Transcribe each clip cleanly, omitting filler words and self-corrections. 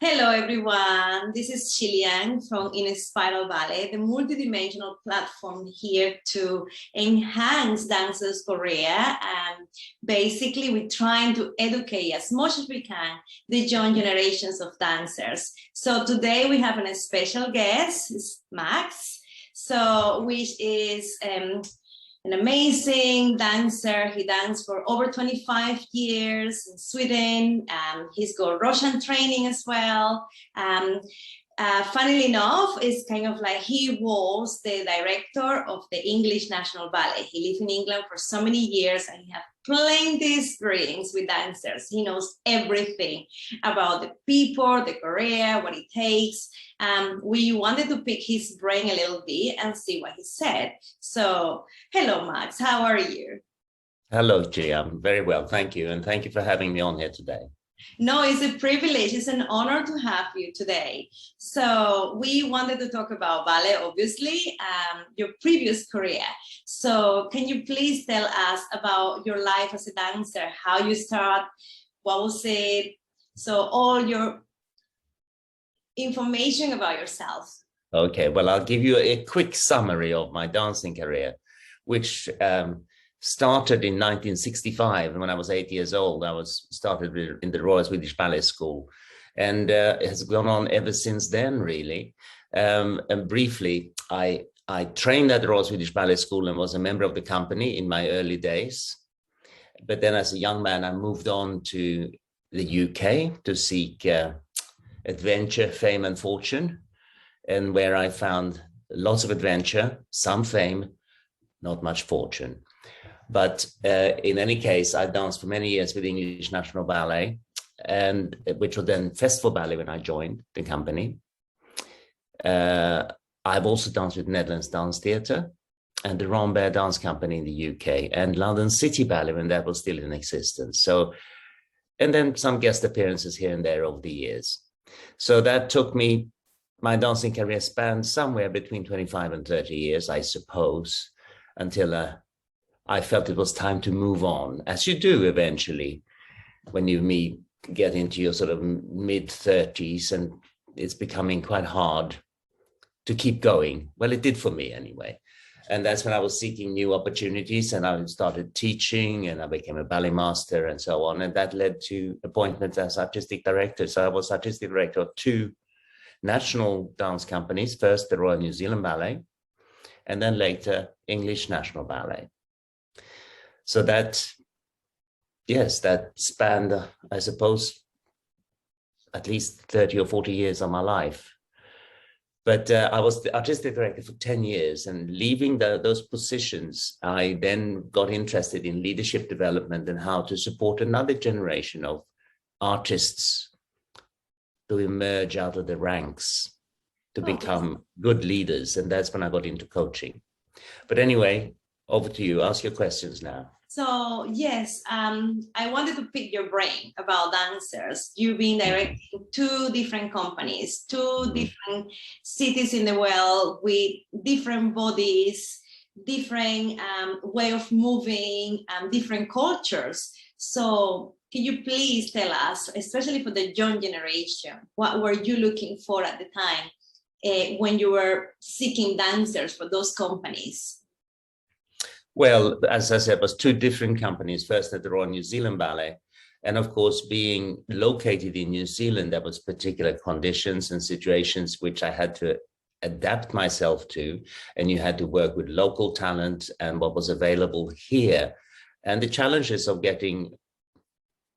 Hello everyone, this is Chilian from Inspiral Ballet, the multidimensional platform here to enhance dancers' career. Basically, we're trying to educate as much as we can the young generations of dancers. So today we have a special guest, Matz, which is an amazing dancer. He danced for over 25 years in Sweden. He's got Russian training as well. Funnily enough, it's kind of like he was the director of the English National Ballet. He lived in England for so many years and he had plenty of experience with dancers. He knows everything about the people, the career, what it takes. We wanted to pick his brain a little bit and see what he said. So, hello, Max, how are you? Hello, G. I'm very well, thank you. And thank you for having me on here today. No, it's a privilege. It's an honor to have you today. So we wanted to talk about ballet, obviously, your previous career. So can you please tell us about your life as a dancer, how you start, what was it? So all your information about yourself. Okay, well, I'll give you a quick summary of my dancing career, which started in 1965 when I was 8 years old. I started in the Royal Swedish Ballet School, and it has gone on ever since then, really. And briefly, I trained at the Royal Swedish Ballet School and was a member of the company in my early days. But then as a young man, I moved on to the UK to seek adventure, fame, and fortune, and where I found lots of adventure, some fame, not much fortune. But in any case, I danced for many years with English National Ballet, and which was then Festival Ballet when I joined the company. I've also danced with Netherlands Dance Theatre and the Rambert Dance Company in the UK, and London City Ballet when that was still in existence. So, and then some guest appearances here and there over the years. So that took me, my dancing career spanned somewhere between 25 and 30 years, I suppose, until I felt it was time to move on, as you do eventually when you get into your sort of mid-30s, and it's becoming quite hard to keep going. Well, it did for me anyway. And that's when I was seeking new opportunities, and I started teaching, and I became a ballet master and so on. And that led to appointments as artistic director. So I was artistic director of two national dance companies, first the Royal New Zealand Ballet, and then later English National Ballet. So that spanned, I suppose, at least 30 or 40 years of my life. But I was the artistic director for 10 years, and leaving those positions, I then got interested in leadership development and how to support another generation of artists to emerge out of the ranks, to become good leaders. And that's when I got into coaching. But anyway, over to you. Ask your questions now. So yes, I wanted to pick your brain about dancers. You've been directing two different companies, two different cities in the world with different bodies, different way of moving, different cultures. So can you please tell us, especially for the young generation, what were you looking for at the time when you were seeking dancers for those companies? Well, as I said, it was two different companies. First at the Royal New Zealand Ballet. And of course, being located in New Zealand, there was particular conditions and situations which I had to adapt myself to. And you had to work with local talent and what was available here. And the challenges of getting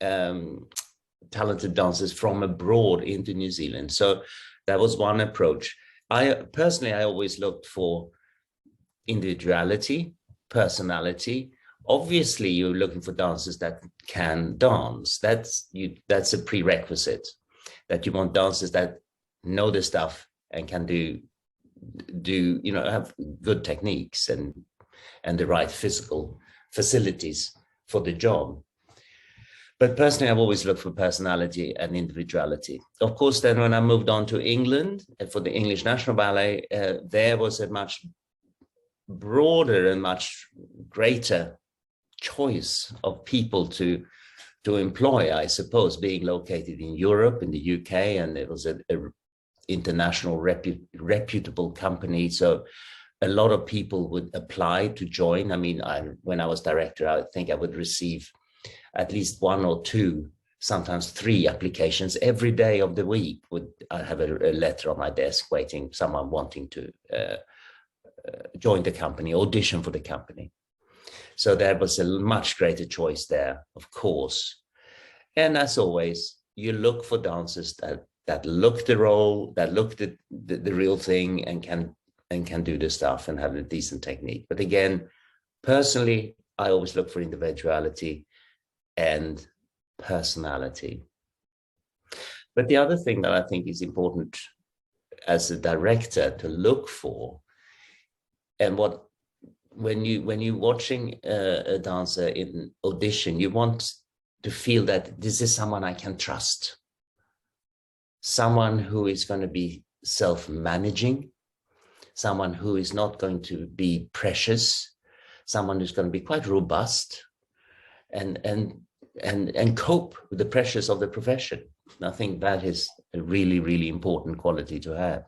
talented dancers from abroad into New Zealand. So that was one approach. I always looked for individuality, personality. Obviously, you're looking for dancers that can dance. That's a prerequisite, that you want dancers that know the stuff and can have good techniques and the right physical facilities for the job. But personally, I've always looked for personality and individuality. Of course, then when I moved on to England for the English National Ballet, there was a much broader and much greater choice of people to to employ, I suppose, being located in Europe, in the UK, and it was an international reputable company. So a lot of people would apply to join. I mean, when I was director, I think I would receive at least 1 or 2, sometimes 3 applications every day of the week. I have a letter on my desk waiting, someone wanting to join the company, audition for the company. So there was a much greater choice there, of course. And as always, you look for dancers that look the role, that look the real thing, and can do the stuff and have a decent technique. But again, personally, I always look for individuality and personality. But the other thing that I think is important as a director to look for, and when you're watching a dancer in audition, you want to feel that this is someone I can trust, someone who is going to be self-managing, someone who is not going to be precious, someone who's going to be quite robust and cope with the pressures of the profession. And I think that is a really, really important quality to have.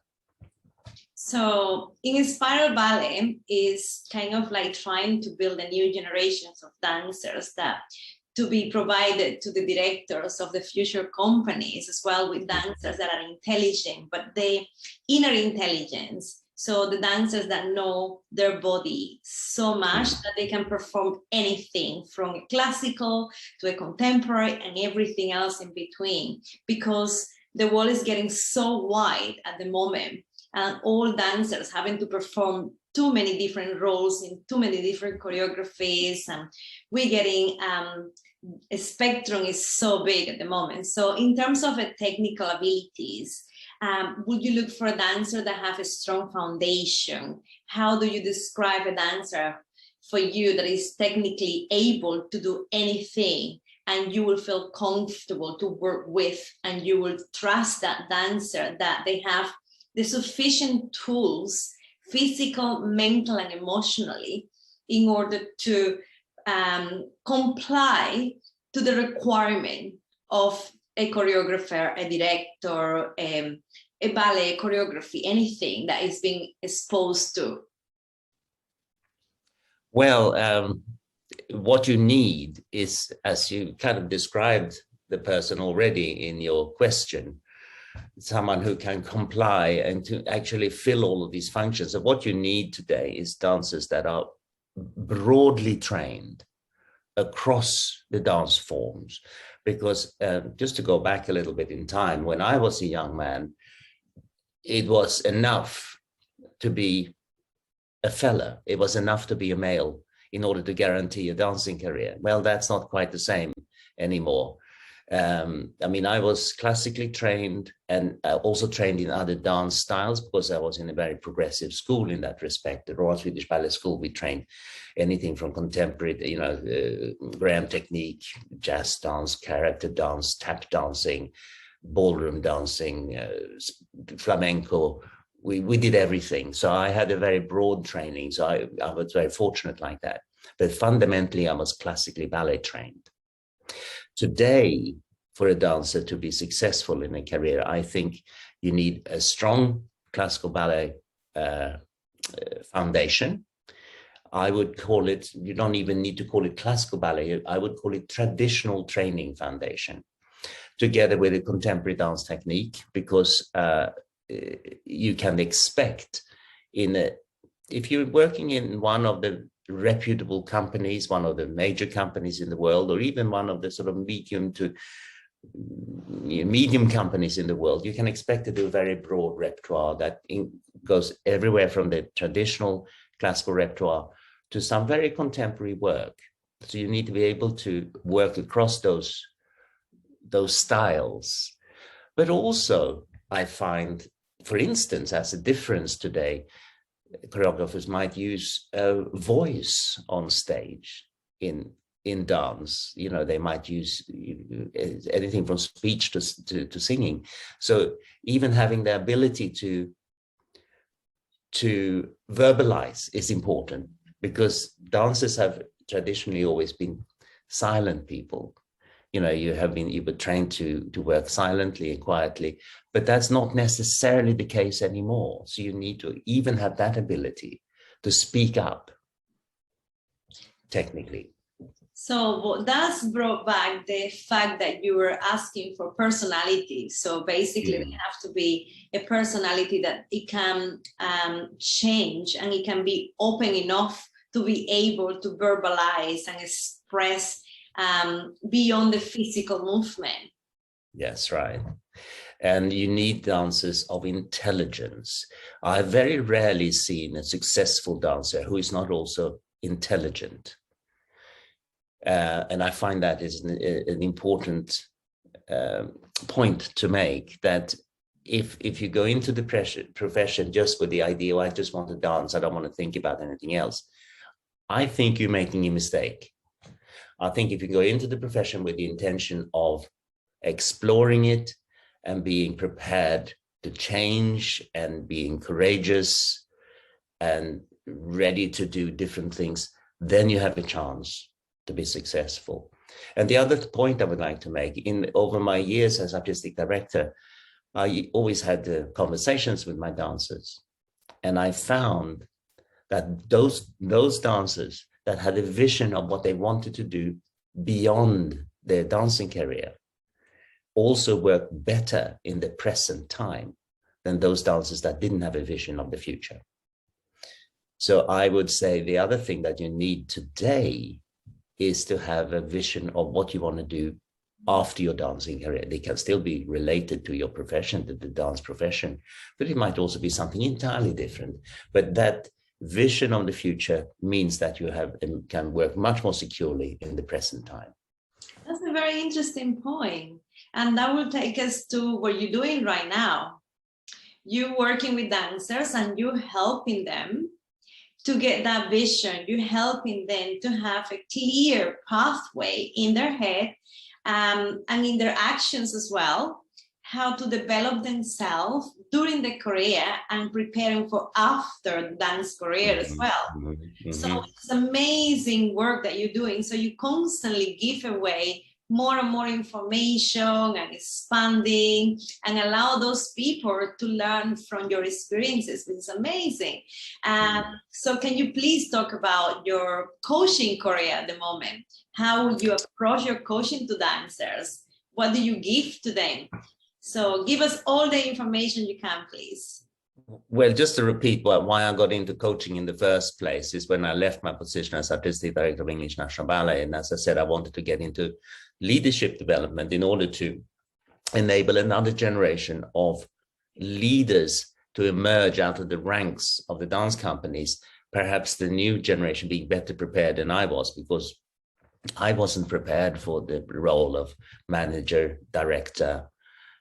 So Inspiral Ballet is kind of like trying to build a new generations of dancers that to be provided to the directors of the future companies, as well, with dancers that are intelligent, but the inner intelligence. So the dancers that know their body so much that they can perform anything from a classical to a contemporary and everything else in between, because the world is getting so wide at the moment, and all dancers having to perform too many different roles in too many different choreographies, and we're getting a spectrum is so big at the moment. So in terms of technical abilities, would you look for a dancer that have a strong foundation? How do you describe a dancer for you that is technically able to do anything, and you will feel comfortable to work with, and you will trust that dancer that they have the sufficient tools, physical, mental, and emotionally, in order to comply to the requirement of a choreographer, a director, a ballet choreography, anything that is being exposed to? Well, what you need is, as you kind of described the person already in your question, someone who can comply and to actually fill all of these functions. So what you need today is dancers that are broadly trained across the dance forms. Because just to go back a little bit in time, when I was a young man, it was enough to be a fella. It was enough to be a male in order to guarantee a dancing career. Well, that's not quite the same anymore. I mean, I was classically trained and also trained in other dance styles, because I was in a very progressive school in that respect. The Royal Swedish Ballet School, we trained anything from contemporary, Graham technique, jazz dance, character dance, tap dancing, ballroom dancing, flamenco. We did everything. So I had a very broad training. So I was very fortunate like that. But fundamentally, I was classically ballet trained. Today, for a dancer to be successful in a career, I think you need a strong classical ballet foundation. I would call it, you don't even need to call it classical ballet, I would call it traditional training foundation, together with a contemporary dance technique, because you can expect if you're working in one of the reputable companies, one of the major companies in the world, or even one of the sort of medium companies in the world, you can expect to do a very broad repertoire that goes everywhere from the traditional classical repertoire to some very contemporary work. So you need to be able to work across those styles. But also, I find, for instance, as a difference today, choreographers might use voice on stage in dance. They might use anything from speech to singing. So even having the ability to verbalize is important, because dancers have traditionally always been silent people. you know, you were trained to work silently and quietly, but that's not necessarily the case anymore. So you need to even have that ability to speak up technically. So that's brought back the fact that you were asking for personality. So basically, they have to be a personality that it can change, and it can be open enough to be able to verbalize and express beyond the physical movement. Yes, right. And you need dancers of intelligence. I've very rarely seen a successful dancer who is not also intelligent. And I find that is an important point to make, that if you go into the profession just with the idea, I just want to dance, I don't want to think about anything else, I think you're making a mistake. I think if you go into the profession with the intention of exploring it and being prepared to change and being courageous and ready to do different things, then you have a chance to be successful. And the other point I would like to make, over my years as artistic director, I always had conversations with my dancers, and I found that those dancers that had a vision of what they wanted to do beyond their dancing career also work better in the present time than those dancers that didn't have a vision of the future. So I would say the other thing that you need today is to have a vision of what you want to do after your dancing career. They can still be related to your profession, to the dance profession, but it might also be something entirely different. But that vision of the future means that you can work much more securely in the present time. That's a very interesting point. And that will take us to what you're doing right now. You're working with dancers and you're helping them to get that vision. You're helping them to have a clear pathway in their head and in their actions as well, how to develop themselves during the career and preparing for after the dance career as well. Mm-hmm. So it's amazing work that you're doing. So you constantly give away more and more information and expanding and allow those people to learn from your experiences, which is amazing. So can you please talk about your coaching career at the moment? How you approach your coaching to dancers? What do you give to them? So give us all the information you can, please. Well, just to repeat why I got into coaching in the first place is when I left my position as artistic director of English National Ballet. And as I said, I wanted to get into leadership development in order to enable another generation of leaders to emerge out of the ranks of the dance companies, perhaps the new generation being better prepared than I was, because I wasn't prepared for the role of manager, director,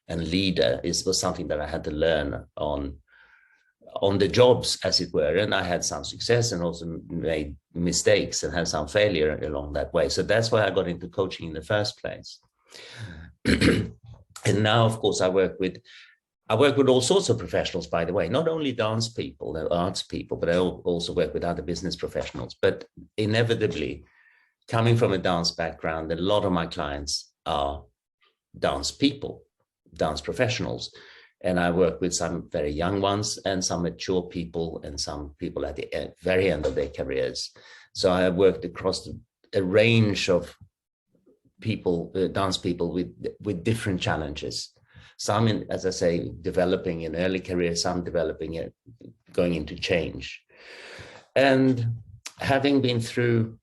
and leader. It was something that I had to learn on the jobs, as it were, and I had some success and also made mistakes and had some failure along that way. So that's why I got into coaching in the first place. And now, of course, I work with all sorts of professionals, by the way, not only dance people, arts people, but I also work with other business professionals. But inevitably, coming from a dance background, a lot of my clients are dance people, dance professionals. And I work with some very young ones and some mature people and some people at the very end of their careers. So I have worked across a range of people, dance people with different challenges. Some, as I say, developing in early career, some developing going into change. And having been through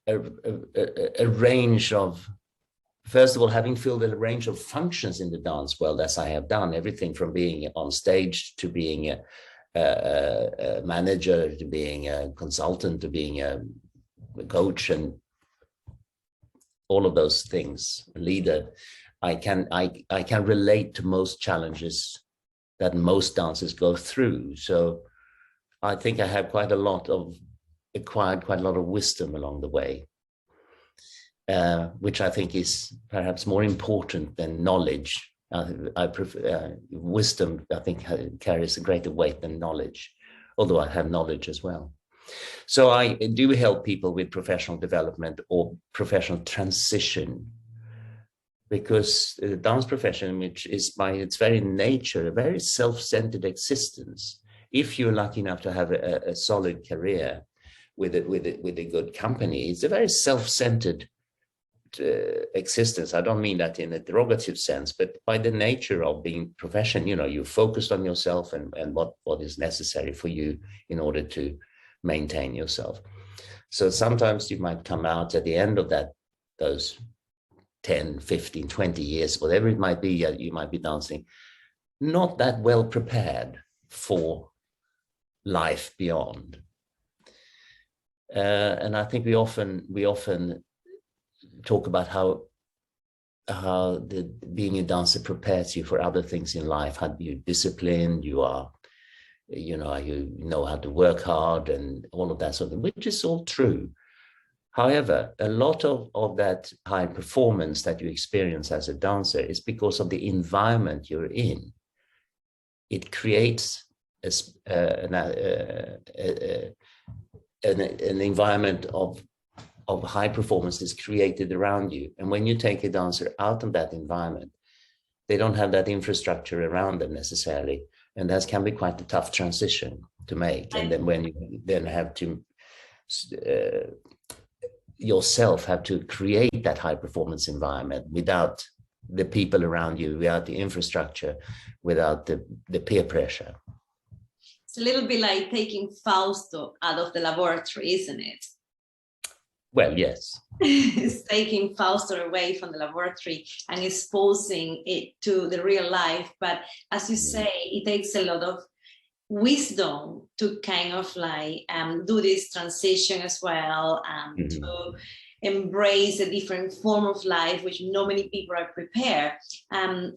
a range of, first of all, having filled a range of functions in the dance world, as I have done, everything from being on stage to being a manager, to being a consultant, to being a coach, and all of those things, a leader, I can relate to most challenges that most dancers go through. So I think I have acquired quite a lot of wisdom along the way. Which I think is perhaps more important than knowledge. I prefer wisdom. I think carries a greater weight than knowledge, although I have knowledge as well. So I do help people with professional development or professional transition because the dance profession, which is by its very nature a very self-centered existence, if you're lucky enough to have a solid career with a good company, it's a very self-centered existence. I don't mean that in a derogative sense, but by the nature of being profession, you're focused on yourself and what is necessary for you in order to maintain yourself. So sometimes you might come out at the end of those 10, 15, 20 years, whatever it might be, you might be dancing, not that well prepared for life beyond. And I think we often talk about how being a dancer prepares you for other things in life, how you're disciplined, you know how to work hard and all of that sort of thing, which is all true. However, a lot of that high performance that you experience as a dancer is because of the environment you're in. It creates an environment of high performance is created around you. And when you take a dancer out of that environment, they don't have that infrastructure around them necessarily. And that can be quite a tough transition to make. And then when you then have to yourself have to create that high performance environment without the people around you, without the infrastructure, without the peer pressure. It's a little bit like taking Fausto out of the laboratory, isn't it? Well, yes. It's taking Fausto away from the laboratory and exposing it to the real life. But as you say, it takes a lot of wisdom to kind of like do this transition as well, and to embrace a different form of life, which not many people are prepared.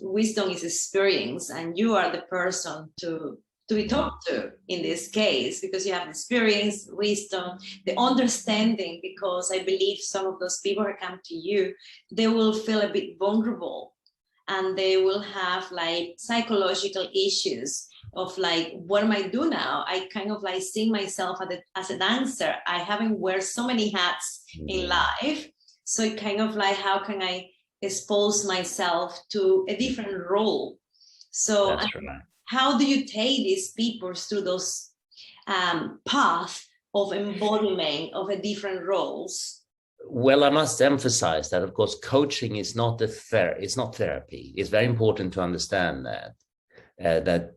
Wisdom is experience, and you are the person to be talked to in this case, because you have experience, wisdom, the understanding, because I believe some of those people who come to you, they will feel a bit vulnerable and they will have like psychological issues of like, what am I do now? I kind of like see myself as a dancer. I haven't wear so many hats in life. So it kind of like, how can I expose myself to a different role? So how do you take these people through those paths of embodiment of a different roles? Well, I must emphasize that, of course, coaching is not it's not therapy. It's very important to understand that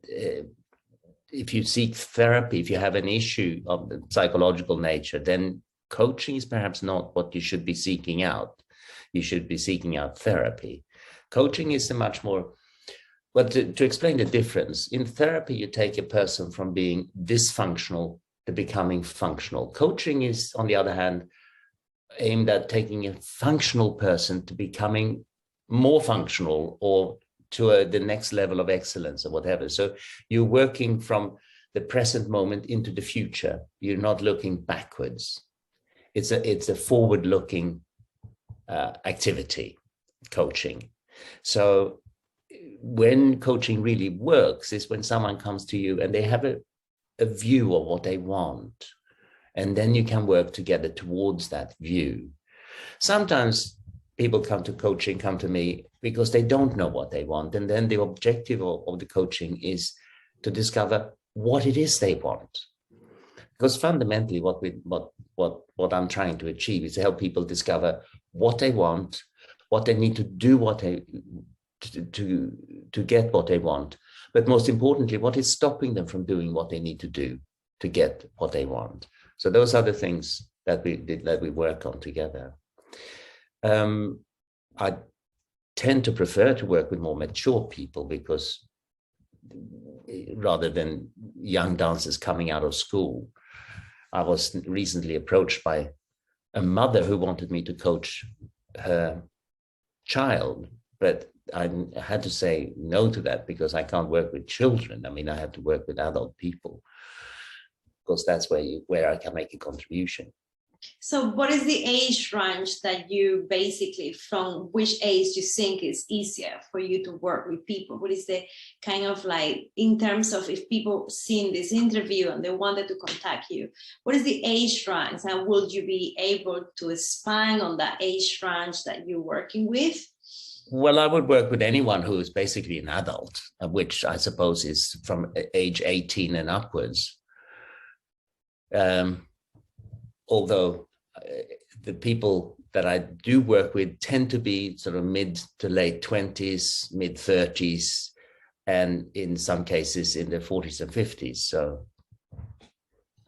if you seek therapy, if you have an issue of the psychological nature, then coaching is perhaps not what you should be seeking out. You should be seeking out therapy. Coaching is a much more, well, to explain the difference, in therapy, you take a person from being dysfunctional to becoming functional. Coaching is, on the other hand, aimed at taking a functional person to becoming more functional or to the next level of excellence or whatever. So you're working from the present moment into the future. You're not looking backwards. It's a forward-looking activity, coaching. So when coaching really works is when someone comes to you and they have a view of what they want, and then you can work together towards that view. Sometimes people come to me because they don't know what they want, and then the objective of the coaching is to discover what it is they want. Because fundamentally, what I'm trying to achieve is to help people discover what they want, what they need to do, to get what they want, but most importantly, what is stopping them from doing what they need to do to get what they want. So those are the things that we work on together. I tend to prefer to work with more mature people, because rather than young dancers coming out of school, I was recently approached by a mother who wanted me to coach her child, but I had to say no to that because I can't work with children. I mean, I have to work with adult people, because that's where I can make a contribution. So what is the age range that you basically, from which age you think is easier for you to work with people? What is the kind of like, in terms of if people seen this interview and they wanted to contact you, what is the age range, and would you be able to expand on that age range that you're working with? Well, I would work with anyone who is basically an adult, which I suppose is from age 18 and upwards. Although the people that I do work with tend to be sort of mid to late 20s, mid 30s, and in some cases in their 40s and 50s. So.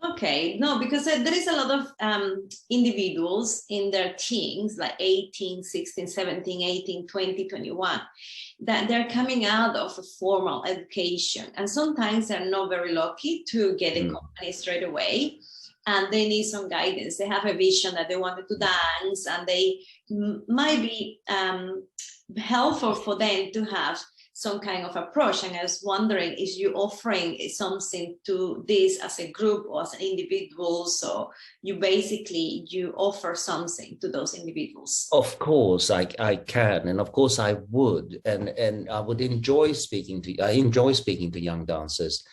Okay, no, because there is a lot of individuals in their teens, like 18, 16, 17, 18, 20, 21, that they're coming out of a formal education. And sometimes they're not very lucky to get a company straight away. And they need some guidance. They have a vision that they wanted to dance, and they might be helpful for them to have some kind of approach. And I was wondering, is you offering something to this as a group or as an individual? So you offer something to those individuals. Of course I can, and of course I would, and I would enjoy speaking to young dancers.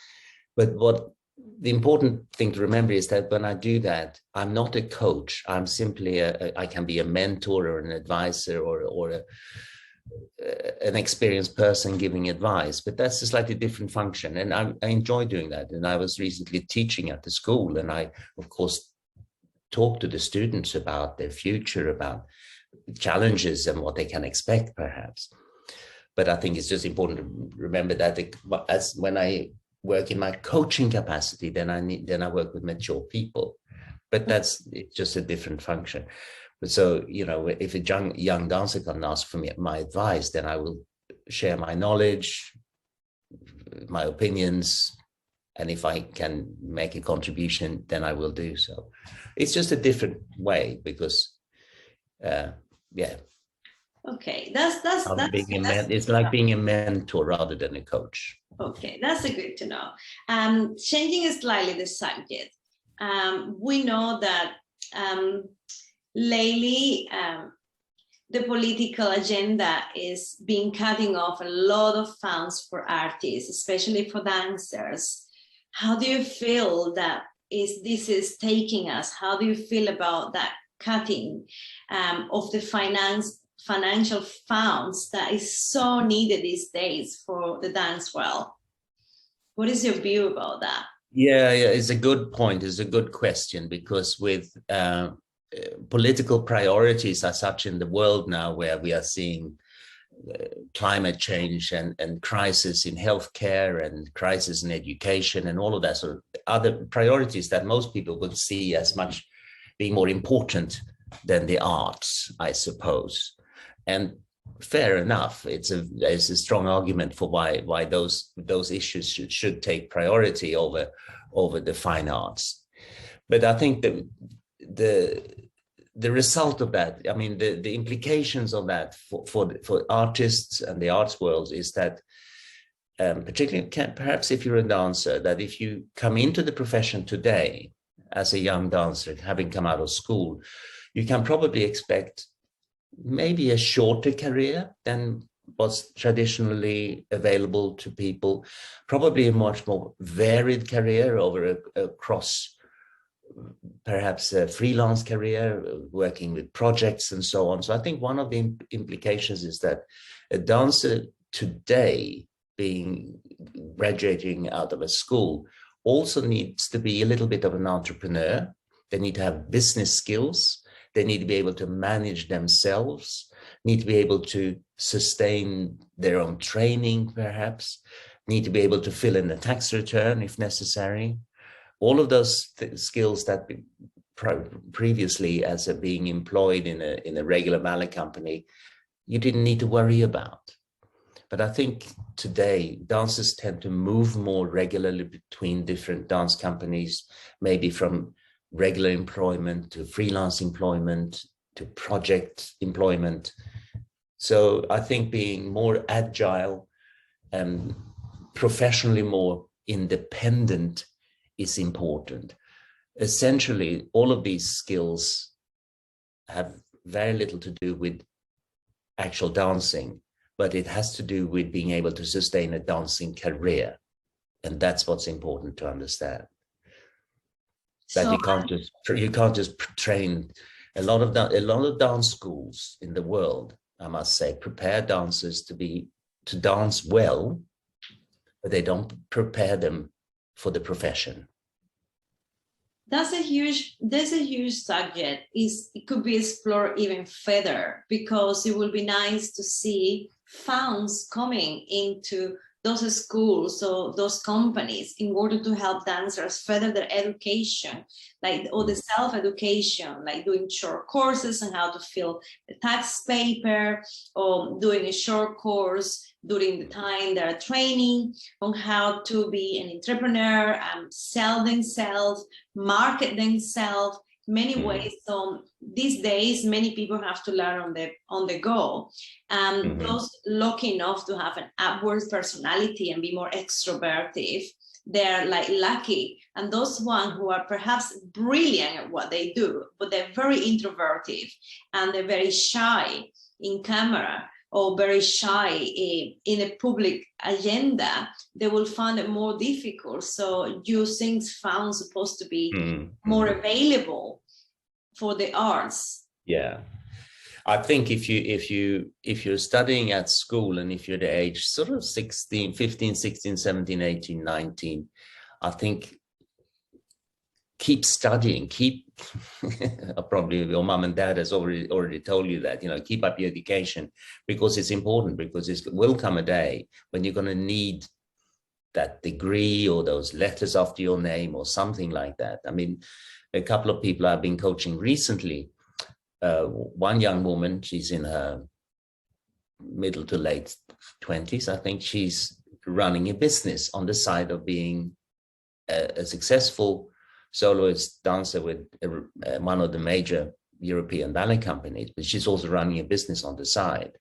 But what the important thing to remember is that when I do that, I'm not a coach. I'm simply I can be a mentor or an advisor or an experienced person giving advice, but that's a slightly different function. And I enjoy doing that. And I was recently teaching at the school, and I, of course, talk to the students about their future, about challenges and what they can expect, perhaps. But I think it's just important to remember that as when I work in my coaching capacity, then I work with mature people. But that's just a different function. So, if a young dancer comes and asks for me my advice, then I will share my knowledge, my opinions, and if I can make a contribution, then I will do so. It's just a different way because, yeah. Okay, it's like being a mentor rather than a coach. Okay, that's good to know. Changing slightly the subject, we know that lately, the political agenda is being cutting off a lot of funds for artists, especially for dancers. How do you feel that this is taking us? How do you feel about that cutting of the financial funds that is so needed these days for the dance world? What is your view about that? Yeah, it's a good point. It's a good question, because with political priorities are such in the world now, where we are seeing climate change and crisis in healthcare and crisis in education and all of that sort of other priorities that most people would see as much being more important than the arts, I suppose. And fair enough, there's a strong argument for why those issues should take priority over the fine arts. But I think that the result of that, I mean, the implications of that for artists and the arts world is that, particularly perhaps if you're a dancer, that if you come into the profession today as a young dancer, having come out of school, you can probably expect maybe a shorter career than was traditionally available to people, probably a much more varied career across perhaps a freelance career, working with projects and so on. So I think one of the implications is that a dancer today, graduating out of a school, also needs to be a little bit of an entrepreneur. They need to have business skills. They need to be able to manage themselves, need to be able to sustain their own training, perhaps, need to be able to fill in a tax return if necessary. All of those skills that previously, as being employed in a regular ballet company, you didn't need to worry about. But I think today dancers tend to move more regularly between different dance companies, maybe from regular employment to freelance employment to project employment. So I think being more agile and professionally more independent is important. Essentially, all of these skills have very little to do with actual dancing, but it has to do with being able to sustain a dancing career. And that's what's important to understand. That you can't just train a lot of dance schools in the world I must say, prepare dancers to dance well, but they don't prepare them for the profession. That's a huge subject. It could be explored even further, because it will be nice to see funds coming into those schools or those companies in order to help dancers further their education, like all the self-education, like doing short courses on how to fill the tax paper, or doing a short course during the time they're training on how to be an entrepreneur and sell themselves, market themselves, many ways. So these days, many people have to learn on the go. And those lucky enough to have an upward personality and be more extroverted, they're like lucky. And those ones who are perhaps brilliant at what they do, but they're very introverted and they're very shy in camera, or very shy in a public agenda, they will find it more difficult. So using funds supposed to be more available for the arts. Yeah, I think if you're studying at school, and if you're the age sort of 15, 16, 17, 18, 19, I think keep studying, probably your mom and dad has already told you that, keep up your education, because it's important, because it will come a day when you're going to need that degree or those letters after your name or something like that. I mean, a couple of people I've been coaching recently, one young woman, she's in her middle to late 20s, I think. She's running a business on the side of being a successful soloist dancer with one of the major European ballet companies, but she's also running a business on the side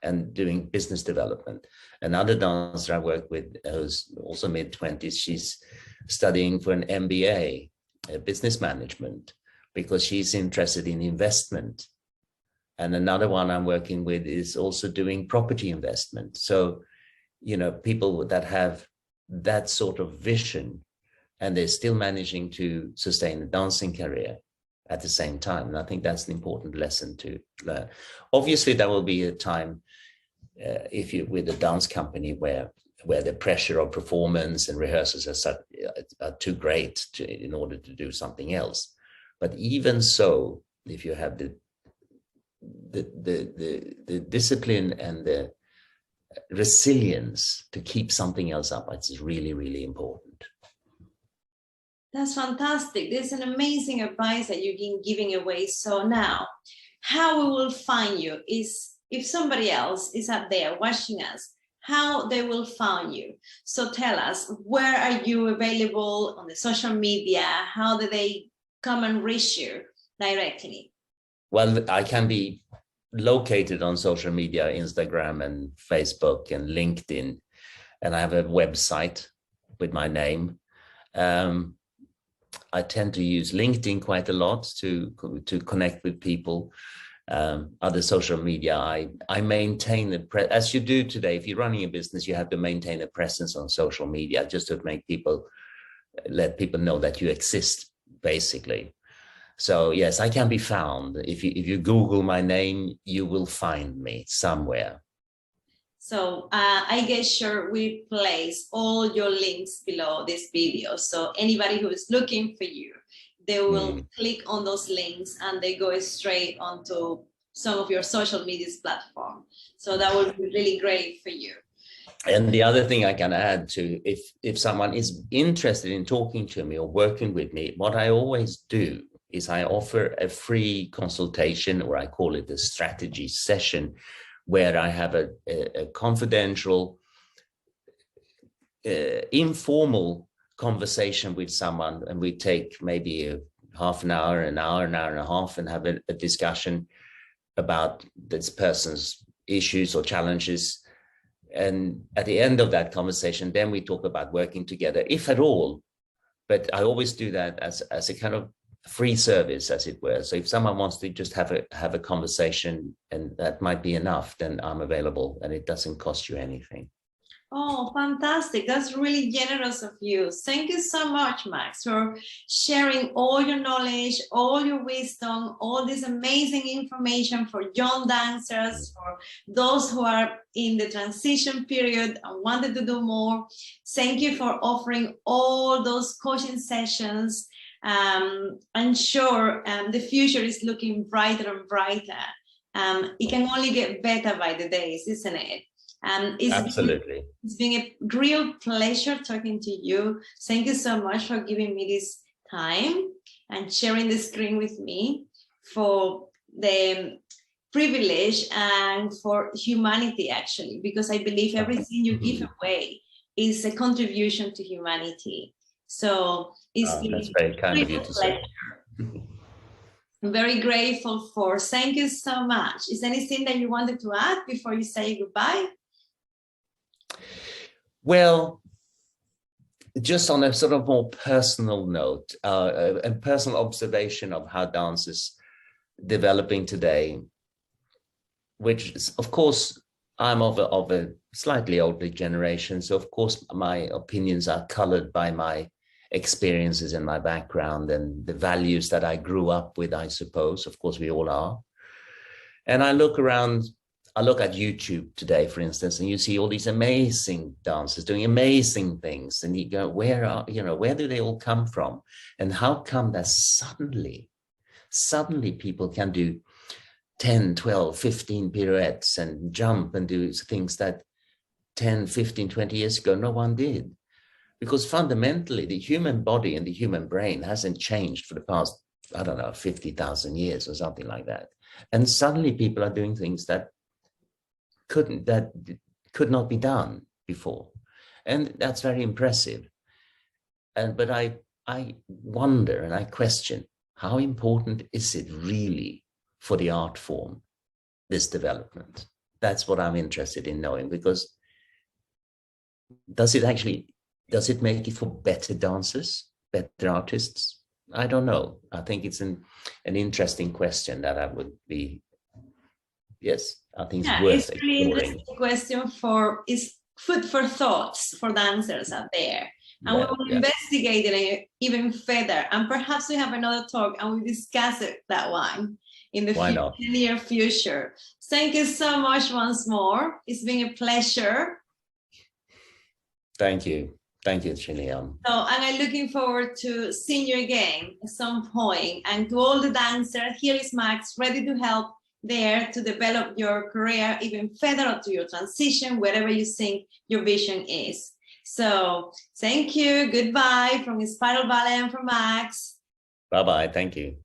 and doing business development. Another dancer I work with, who's also mid-20s, she's studying for an MBA, business management, because she's interested in investment. And another one I'm working with is also doing property investment. So, people that have that sort of vision, and they're still managing to sustain a dancing career at the same time. And I think that's an important lesson to learn. Obviously, there will be a time if you with a dance company where the pressure of performance and rehearsals are too great in order to do something else. But even so, if you have the discipline and the resilience to keep something else up, it's really, really important. That's fantastic. There's an amazing advice that you've been giving away. So now, how we will find you is if somebody else is out there watching us, how they will find you. So tell us, where are you available on the social media? How do they come and reach you directly? Well, I can be located on social media, Instagram and Facebook and LinkedIn. And I have a website with my name. I tend to use LinkedIn quite a lot to connect with people. Other social media, I maintain as you do today. If you're running a business, you have to maintain a presence on social media just to let people know that you exist, basically. So yes, I can be found. If you Google my name, you will find me somewhere. So I guess sure we place all your links below this video. So anybody who is looking for you, they will click on those links and they go straight onto some of your social media platform. So that would be really great for you. And the other thing I can add to, if someone is interested in talking to me or working with me, what I always do is I offer a free consultation, or I call it a strategy session, where I have a confidential, informal conversation with someone, and we take maybe a half an hour, an hour and a half, and have a discussion about this person's issues or challenges. And at the end of that conversation, then we talk about working together, if at all. But I always do that as a kind of free service, as it were. So if someone wants to just have a conversation, and that might be enough, then I'm available, and it doesn't cost you anything. Oh, fantastic. That's really generous of you. Thank you so much, Max, for sharing all your knowledge, all your wisdom, all this amazing information for young dancers, for those who are in the transition period and wanted to do more. Thank you for offering all those coaching sessions. I'm sure the future is looking brighter and brighter. It can only get better by the days, isn't it? Absolutely. It's been a real pleasure talking to you. Thank you so much for giving me this time and sharing the screen with me, for the privilege and for humanity, actually, because I believe everything you give away is a contribution to humanity. So that's very kind of you to say. I'm very grateful for. Thank you so much. Is there anything that you wanted to add before you say goodbye? Well, just on a sort of more personal note, a personal observation of how dance is developing today, which is, of course, I'm of a slightly older generation. So, of course, my opinions are colored by my experiences and my background and the values that I grew up with, I suppose. Of course, we all are. And I look around. I look at YouTube today, for instance, and you see all these amazing dancers doing amazing things. And you go, where do they all come from? And how come that suddenly people can do 10, 12, 15 pirouettes and jump and do things that 10, 15, 20 years ago, no one did? Because fundamentally, the human body and the human brain hasn't changed for the past, 50,000 years or something like that. And suddenly people are doing things that could not be done before, and that's very impressive. But I wonder and I question, how important is it really for the art form, this development? That's what I'm interested in knowing, because does it make it for better dancers, better artists? I don't know. I think it's an interesting question that I would be. Yes, I think it's worth it's really exploring. Interesting question is food for thoughts for dancers out there. And we will investigate it even further. And perhaps we have another talk and we discuss that one in the near future. Thank you so much once more. It's been a pleasure. Thank you. Thank you, Chilian. So, and I'm looking forward to seeing you again at some point. And to all the dancers, here is Max, ready to help there to develop your career even further to your transition, wherever you think your vision is. So thank you. Goodbye from Inspiral Ballet and from Max. Bye-bye. Thank you.